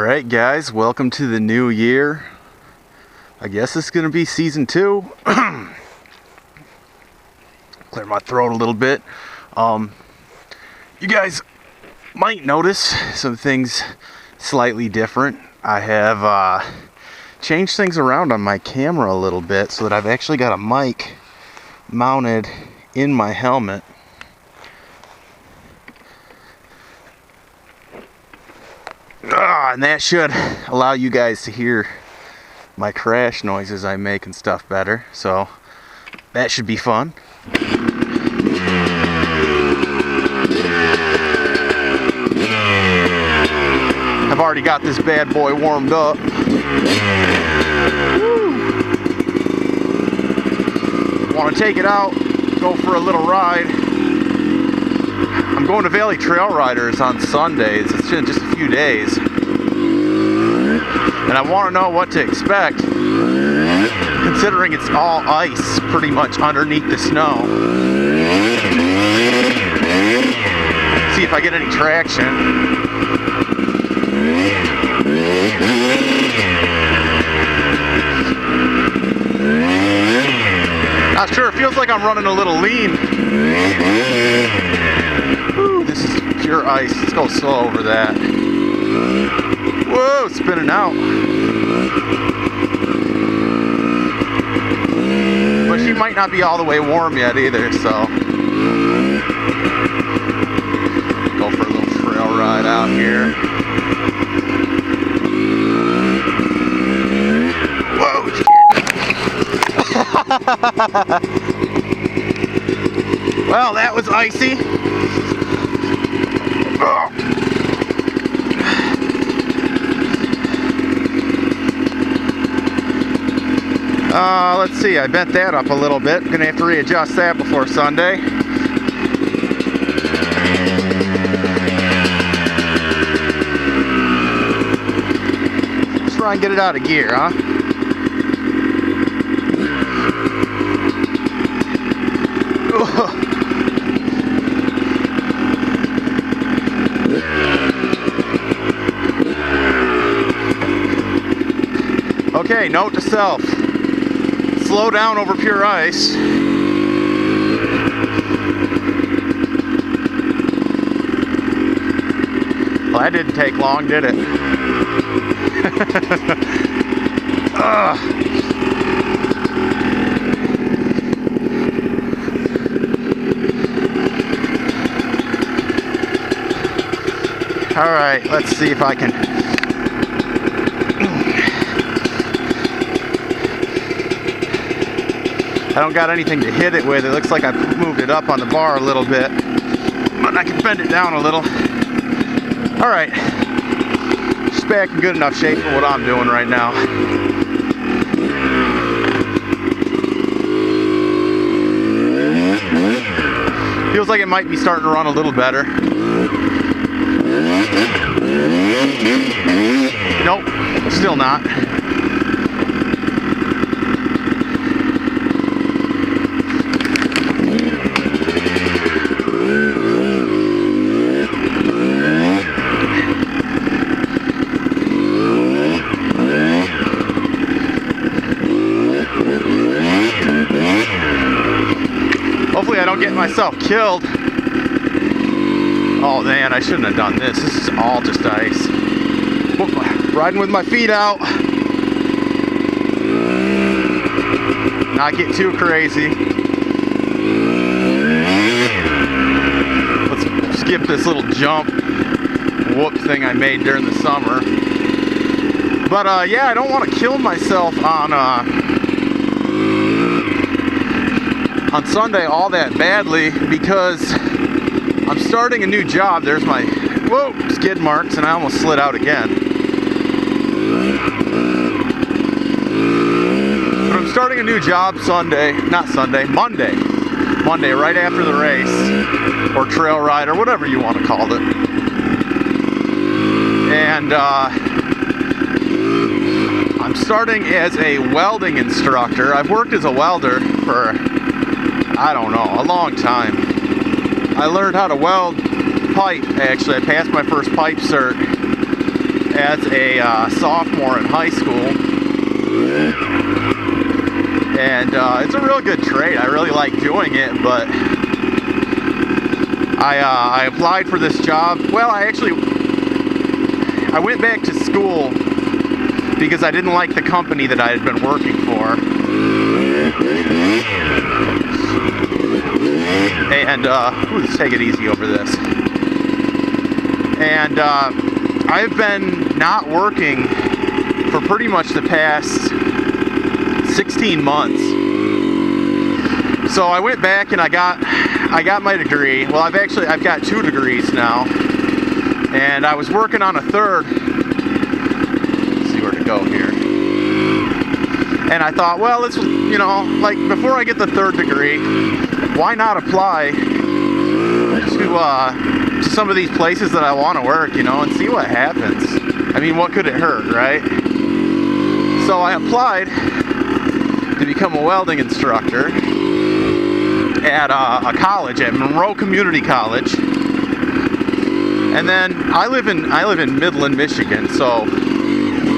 Alright guys, welcome to the new year. I guess it's gonna be season 2. Clear my throat a little bit. You guys might notice some things slightly different. I have changed things around on my camera a little bit so that I've actually got a mic mounted in my helmet. And that should allow you guys to hear my crash noises I make and stuff better, so that should be fun. I've already got this bad boy warmed up. Want to take it out, go for a little ride. I'm going to Valley Trail Riders on Sundays. It's in just a few days. And I want to know what to expect, considering it's all ice pretty much underneath the snow. See if I get any traction. Not sure, it feels like I'm running a little lean. Woo, this is pure ice. Let's go slow over that. Whoa, spinning out. But she might not be all the way warm yet either, so go for a little trail ride out here. Whoa! Well, that was icy. Let's see, I bent that up a little bit. Gonna have to readjust that before Sunday. Let's try and get it out of gear, huh? Okay, note to self. Slow down over pure ice. Well, that didn't take long, did it? All right, let's see if I can. I don't got anything to hit it with. It looks like I moved it up on the bar a little bit, but I can bend it down a little. All right, just back in good enough shape for what I'm doing right now. Feels like it might be starting to run a little better. Nope, still not. Hopefully I don't get myself killed. Oh man, I shouldn't have done this. This is all just ice. Whoop, riding with my feet out. Not get too crazy. Let's skip this little jump whoop thing I made during the summer. But yeah, I don't want to kill myself on Sunday all that badly, because I'm starting a new job. There's my skid marks, and I almost slid out again. But I'm starting a new job Monday, right after the race, or trail ride, or whatever you want to call it. And I'm starting as a welding instructor. I've worked as a welder for, I don't know, a long time. I learned how to weld pipe, actually. I passed my first pipe cert as a sophomore in high school. And it's a real good trade. I really like doing it, but I applied for this job. Well, I went back to school because I didn't like the company that I had been working for. And, let's take it easy over this. And I've been not working for pretty much the past 16 months. So I went back and I got my degree. Well, I've got 2 degrees now. And I was working on a third. Let's see where to go here. And I thought, well, let's, like before I get the 3rd degree, why not apply to some of these places that I want to work, and see what happens. I mean, what could it hurt, right? So I applied to become a welding instructor at a college, at Monroe Community College. And then I live in Midland, Michigan, so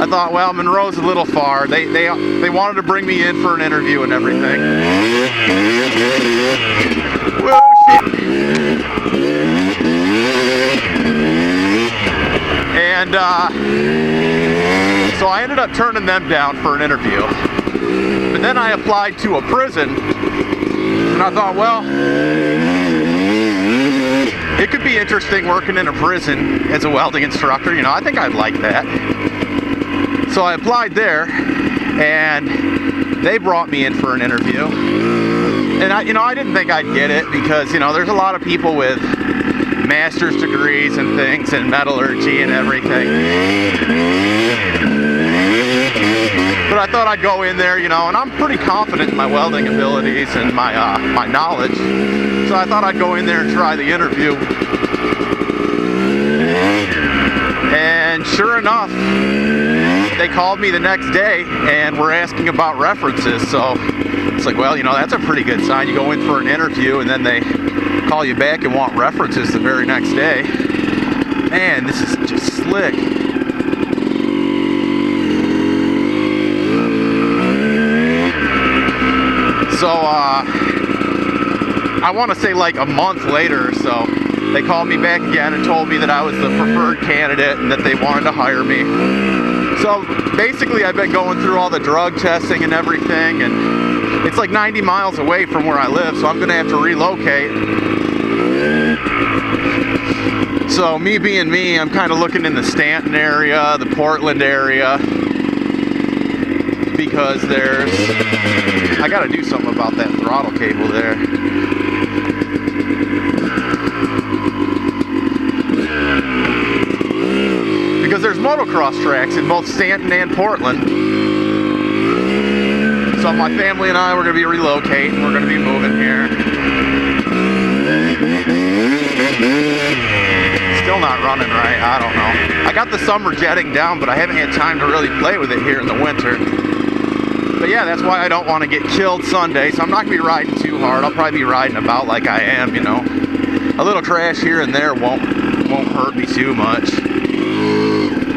I thought, well, Monroe's a little far. They wanted to bring me in for an interview and everything. Whoa, shit. And so I ended up turning them down for an interview. But then I applied to a prison, and I thought, well, it could be interesting working in a prison as a welding instructor. I think I'd like that. So I applied there, and they brought me in for an interview. And I didn't think I'd get it because, there's a lot of people with master's degrees and things in metallurgy and everything. But I thought I'd go in there, and I'm pretty confident in my welding abilities and my knowledge. So I thought I'd go in there and try the interview. And sure enough, they called me the next day and were asking about references. So it's like, well, that's a pretty good sign. You go in for an interview and then they call you back and want references the very next day. Man, this is just slick. So, I want to say like a month later or so, they called me back again and told me that I was the preferred candidate and that they wanted to hire me. So basically I've been going through all the drug testing and everything, and it's like 90 miles away from where I live, so I'm going to have to relocate. So me being me, I'm kind of looking in the Stanton area, the Portland area, because I got to do something about that throttle cable there. Because there's motocross tracks in both Stanton and Portland. So my family and I, we're going to be relocating. We're going to be moving here. Still not running right. I don't know. I got the summer jetting down, but I haven't had time to really play with it here in the winter. But yeah, that's why I don't want to get killed Sunday. So I'm not going to be riding too hard. I'll probably be riding about like I am, A little crash here and there won't hurt me too much.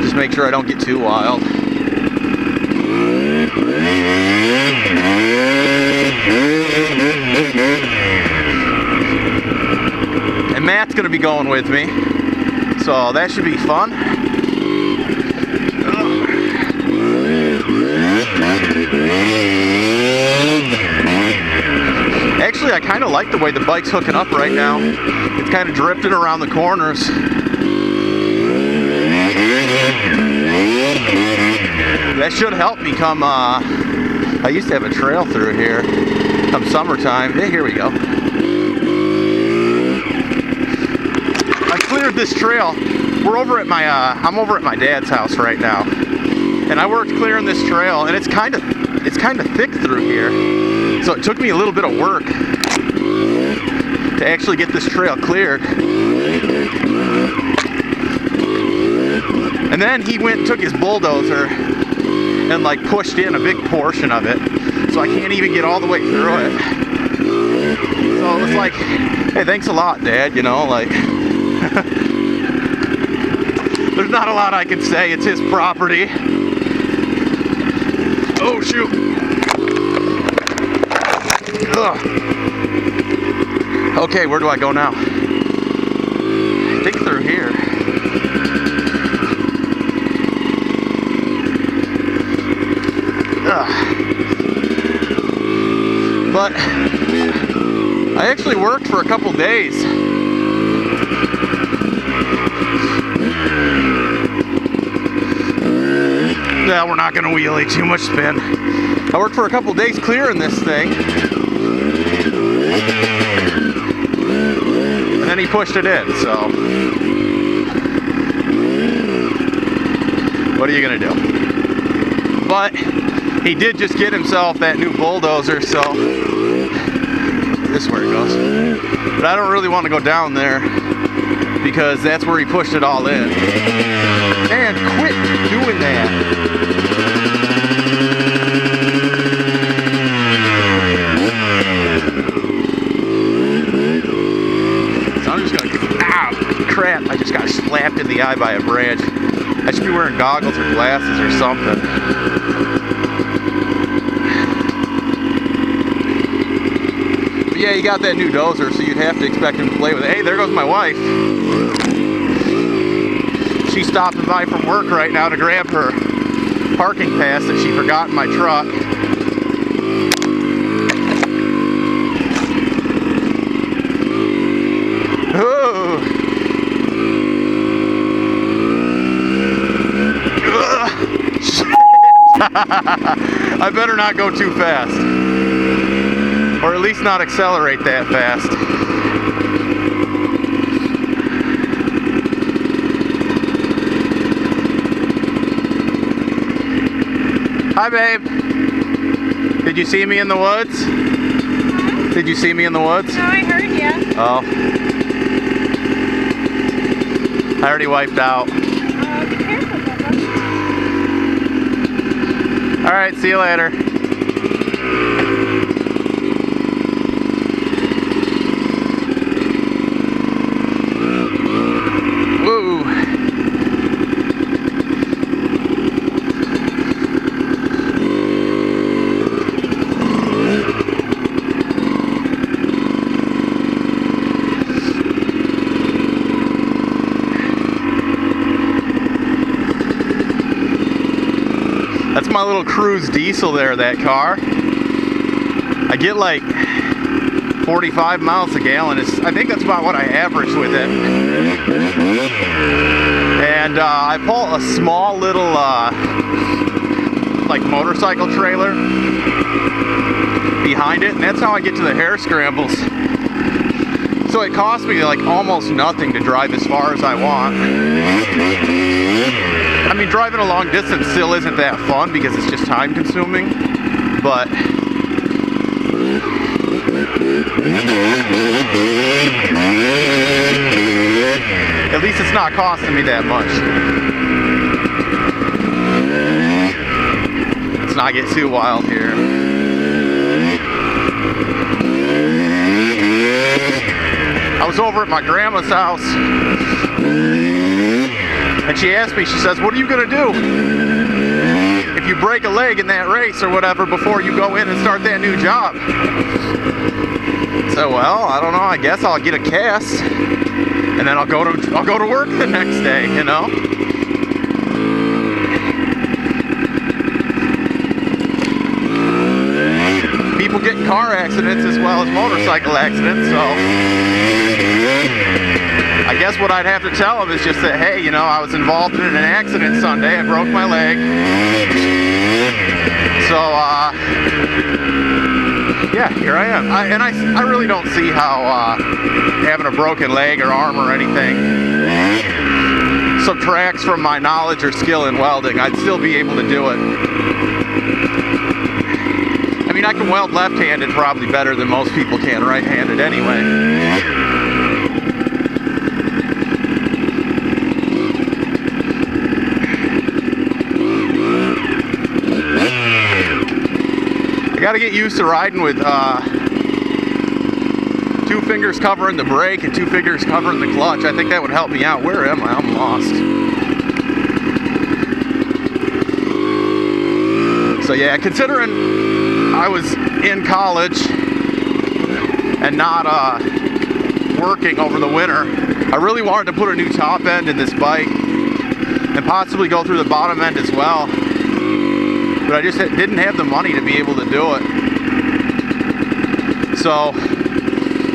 Just make sure I don't get too wild. And Matt's going to be going with me, so that should be fun. Actually, I kind of like the way the bike's hooking up right now. It's kind of drifting around the corners. That should help me come, I used to have a trail through here come summertime. Yeah, here we go. I cleared this trail. We're over at I'm over at my dad's house right now. And I worked clearing this trail, and it's kind of thick through here. So it took me a little bit of work to actually get this trail cleared. And then he went and took his bulldozer and like pushed in a big portion of it. So I can't even get all the way through it. So it was like, hey, thanks a lot, Dad, like. There's not a lot I can say. It's his property. Oh, shoot. Ugh. Okay, where do I go now? I think through here. Ugh. But I actually worked for a couple days. Yeah, we're not gonna wheelie, too much spin. I worked for a couple days clearing this thing. And then he pushed it in, so. What are you gonna do? But he did just get himself that new bulldozer, so. This is where it goes. But I don't really want to go down there because that's where he pushed it all in. Man, quit doing that. So I'm just gonna, ow, crap, I just got slapped in the eye by a branch. I should be wearing goggles or glasses or something. But yeah, he got that new dozer, so you'd have to expect him to play with it. Hey, there goes my wife. She's stopping by from work right now to grab her parking pass that she forgot in my truck. Oh. I better not go too fast. Or at least not accelerate that fast. Hi, babe. Did you see me in the woods? Did you see me in the woods? No, I heard you. Oh. I already wiped out. Be careful, Bubba. Alright, see you later. Woo. That's my little cruise diesel there, that car. I get like 45 miles a gallon. I think that's about what I average with it. And I pull a small little like motorcycle trailer behind it, and that's how I get to the hair scrambles. So it costs me like almost nothing to drive as far as I want. I mean, driving a long distance still isn't that fun because it's just time consuming, but at least it's not costing me that much. Let's not get too wild here. I was over at my grandma's house and she asked me, she says, what are you gonna do if you break a leg in that race or whatever before you go in and start that new job? So, well, I don't know, I guess I'll get a cast and then I'll go to work the next day, you know? People get in car accidents as well as motorcycle accidents, so I guess what I'd have to tell them is just that, hey, you know, I was involved in an accident Sunday, I broke my leg. So, yeah, here I am. I really don't see how having a broken leg or arm or anything subtracts from my knowledge or skill in welding. I'd still be able to do it. I mean, I can weld left-handed probably better than most people can right-handed anyway. I gotta get used to riding with 2 fingers covering the brake and 2 fingers covering the clutch. I think that would help me out. Where am I? I'm lost. So yeah, considering I was in college and not working over the winter, I really wanted to put a new top end in this bike and possibly go through the bottom end as well, but I just didn't have the money to be able to do it. So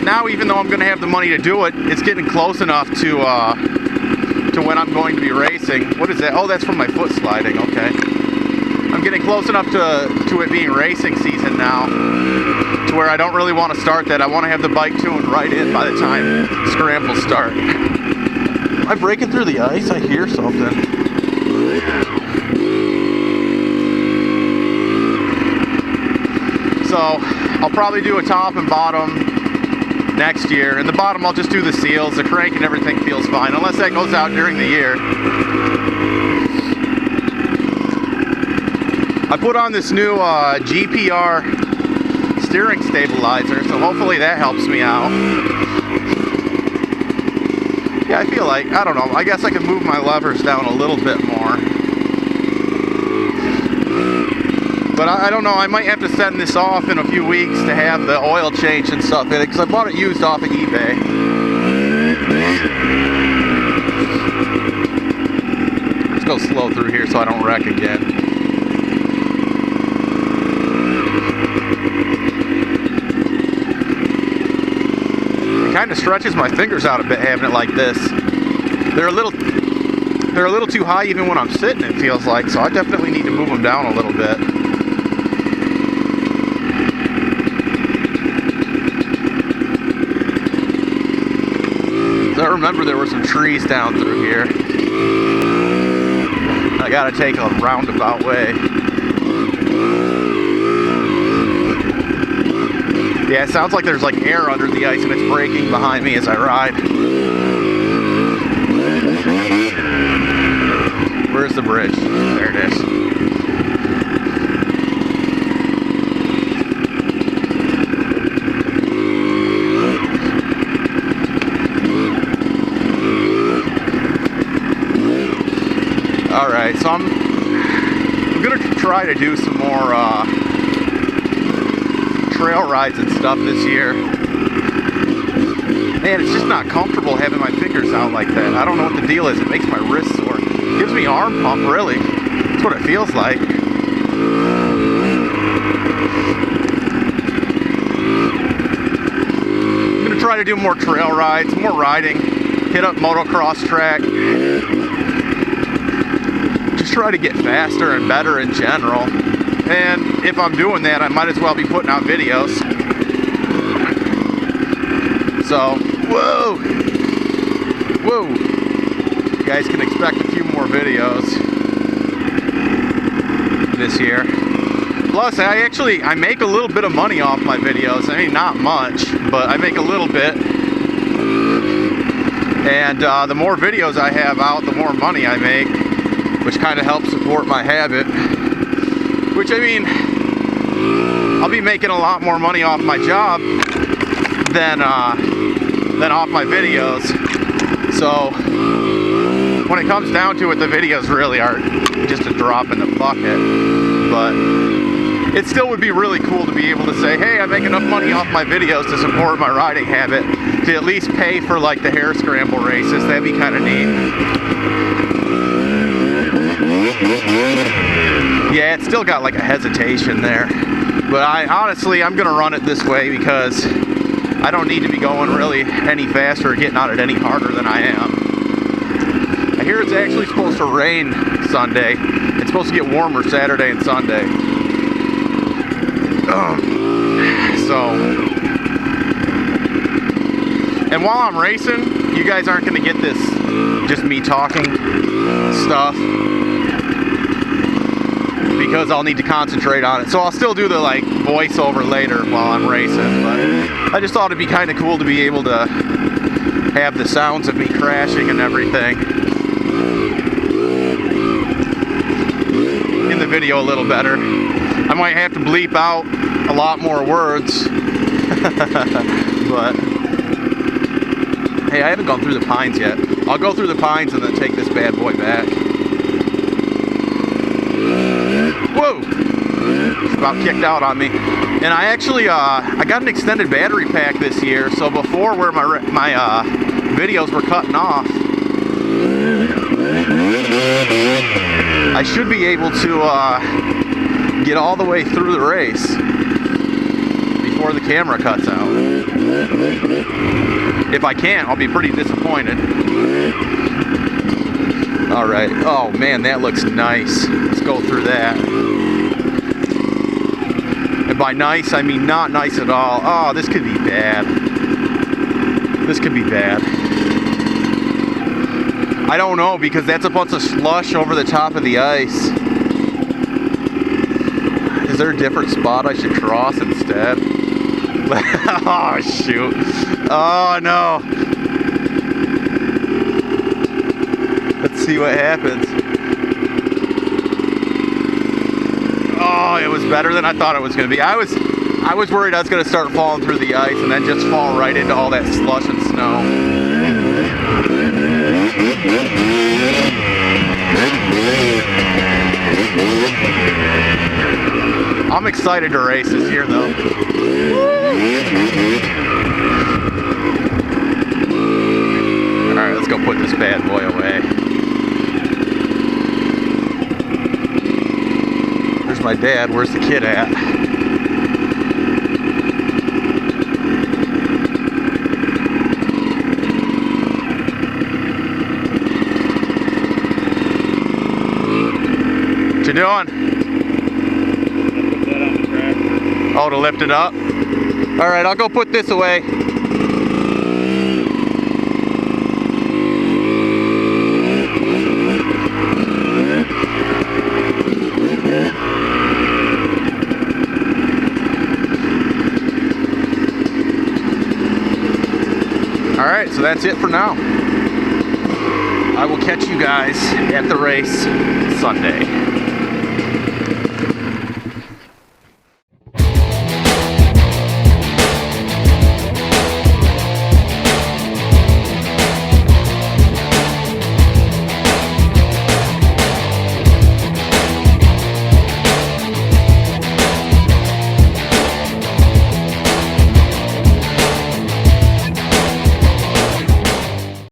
now, even though I'm going to have the money to do it, it's getting close enough to when I'm going to be racing. What is that? Oh, that's from my foot sliding. Okay, I'm getting close enough to it being racing season now, to where I don't really want to start that. I want to have the bike tuned right in by the time scrambles start. Am I breaking through the ice? I hear something. So I'll probably do a top and bottom next year. In the bottom, I'll just do the seals. The crank and everything feels fine, unless that goes out during the year. I put on this new Gpr steering stabilizer, so hopefully that helps me out. Yeah, I feel like, I don't know, I guess I can move my levers down a little bit more. But I don't know, I might have to send this off in a few weeks to have the oil change and stuff in it, because I bought it used off of eBay. Let's go slow through here so I don't wreck again. It kind of stretches my fingers out a bit having it like this. They're a little too high even when I'm sitting, it feels like, so I definitely need to move them down a little bit. I remember there were some trees down through here. I gotta take a roundabout way. Yeah, it sounds like there's like air under the ice and it's braking behind me as I ride. Where's the bridge? There it is. Alright, so I'm gonna try to do some more trail rides and stuff this year. Man, it's just not comfortable having my fingers out like that. I don't know what the deal is. It makes my wrist sore. It gives me arm pump, really. That's what it feels like. I'm gonna try to do more trail rides, more riding, hit up motocross track. Just try to get faster and better in general. And if I'm doing that, I might as well be putting out videos. So, whoa! Whoa! You guys can expect a few more videos this year. Plus, I make a little bit of money off my videos. I mean, not much, but I make a little bit. And the more videos I have out, the more money I make, which kind of helps support my habit. Which, I mean, I'll be making a lot more money off my job than off my videos. So when it comes down to it, the videos really are just a drop in the bucket. But it still would be really cool to be able to say, hey, I make enough money off my videos to support my riding habit, to at least pay for like the hare scramble races. That'd be kind of neat. Yeah, it's still got like a hesitation there, but I'm gonna run it this way because I don't need to be going really any faster or getting on it any harder than I am. I hear it's actually supposed to rain Sunday. It's supposed to get warmer Saturday and Sunday. And while I'm racing, you guys aren't gonna get this just me talking stuff, because I'll need to concentrate on it. So I'll still do the like voiceover later while I'm racing, but I just thought it'd be kind of cool to be able to have the sounds of me crashing and everything in the video a little better. I might have to bleep out a lot more words, but hey, I haven't gone through the pines yet. I'll go through the pines and then take this bad boy back. Whoa! It's about kicked out on me. And I actually, I got an extended battery pack this year, so before where my videos were cutting off, I should be able to get all the way through the race before the camera cuts out. If I can't, I'll be pretty disappointed. Alright, oh man, that looks nice. Let's go through that. And by nice, I mean not nice at all. Oh, this could be bad. This could be bad. I don't know, because that's a bunch of slush over the top of the ice. Is there a different spot I should cross instead? Oh, shoot. Oh, no. Let's see what happens. Oh, it was better than I thought it was going to be. I was worried I was going to start falling through the ice and then just fall right into all that slush and snow. I'm excited to race this year, though. Alright, let's go put this bad boy away. There's my dad. Where's the kid at? What you doing? Oh, to lift it up? Alright, I'll go put this away. Alright, so that's it for now. I will catch you guys at the race Sunday.